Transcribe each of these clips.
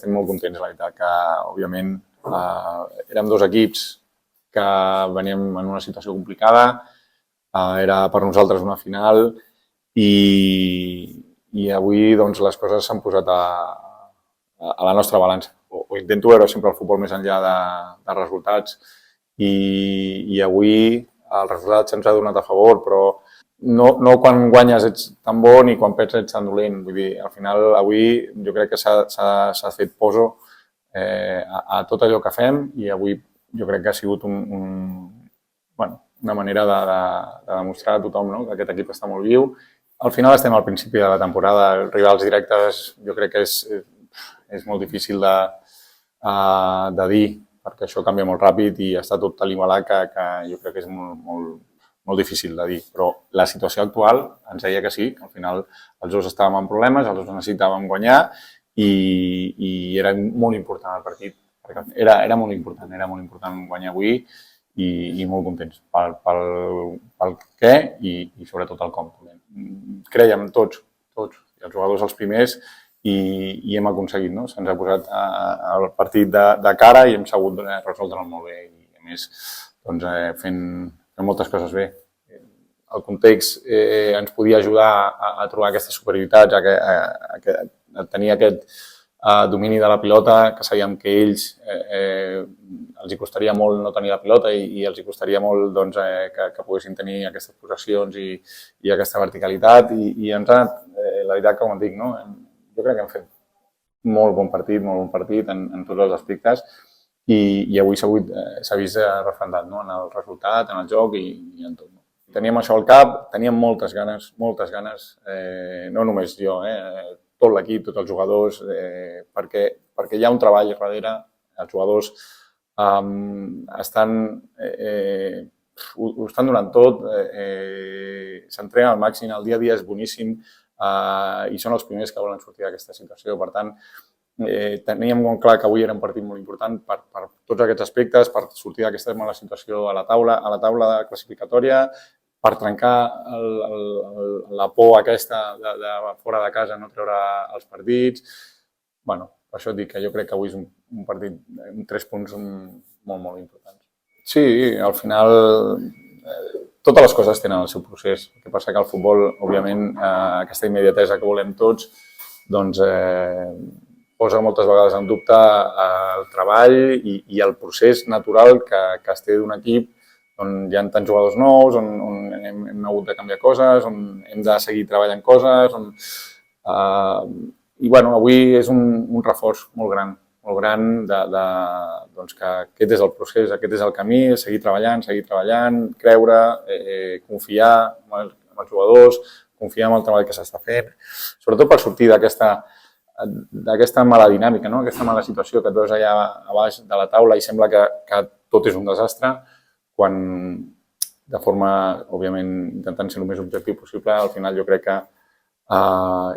Estem molt contents, la veritat, que, òbviament, érem dos equips que veníem en una situació complicada, era per nosaltres una final i avui doncs, les coses s'han posat a la nostra balança. O intento veure sempre el futbol més enllà de resultats i avui el resultat se'ns ha donat a favor, però no quan guanyes ets tan bo ni quan perds ets tan dolent. Vull dir, al final, avui jo crec que s'ha fet poso a tot allò que fem i avui jo crec que ha sigut una manera de demostrar a tothom, no?, que aquest equip està molt viu. Al final estem al principi de la temporada, els rivals directes jo crec que és molt difícil de dir, perquè això canvia molt ràpid i està tot tan igualat que jo crec que és molt difícil de dir. Però la situació actual ens deia que sí, que al final els dos estàvem en problemes, els dos necessitàvem guanyar i era molt important el partit. Era molt important guanyar avui i molt contents pel què i sobretot el com. Crèiem tots, i els jugadors els primers, i hem aconseguit, no? Se'ns ha posat el partit de cara i hem sabut resoldre'l molt bé i, a més, doncs, fent moltes coses bé. El context ens podia ajudar a trobar aquestes superioritats, a tenir aquest domini de la pilota, que sabíem que ells els hi costaria molt no tenir la pilota i els hi costaria molt doncs, que poguessin tenir aquestes possessions i aquesta verticalitat i ens ha anat, la veritat que ho dic, no? Jo crec que hem fet molt bon partit en tots els aspectes i avui s'ha vist refrendat, no?, en el resultat, en el joc i en tot. Teníem això al cap, teníem moltes ganes, no només jo, tot l'equip, tots els jugadors, perquè hi ha un treball darrere, els jugadors ho estan donant tot, s'entreguen al màxim, el dia a dia és boníssim i són els primers que volen sortir d'aquesta situació. Per tant, teníem molt clar que avui era un partit molt important per tots aquests aspectes, per sortir d'aquesta mala situació a la taula classificatòria, per trencar la por aquesta de fora de casa, no treure els partits. Per això et dic que jo crec que avui és un partit amb 3 punts molt importants. Sí, al final totes les coses tenen el seu procés. El que passa que al futbol, òbviament, aquesta immediatesa que volem tots, doncs posa moltes vegades en dubte el treball i el procés natural que es té d'un equip on hi ha tants jugadors nous, on hem hagut de canviar coses, on hem de seguir treballant coses. I avui és un reforç molt gran que aquest és el procés, aquest és el camí, seguir treballant, creure, confiar en els jugadors, confiar en el treball que s'està fent, sobretot per sortir d'aquesta mala dinàmica, aquesta mala situació que et veus allà a baix de la taula i sembla que tot és un desastre, quan de forma, òbviament, intentant ser el més objectiu possible, al final jo crec que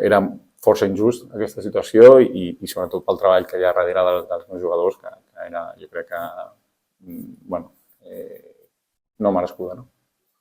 era força injust aquesta situació i sobretot pel treball que hi ha darrere dels meus jugadors, que era, jo crec que, no merescuda, no?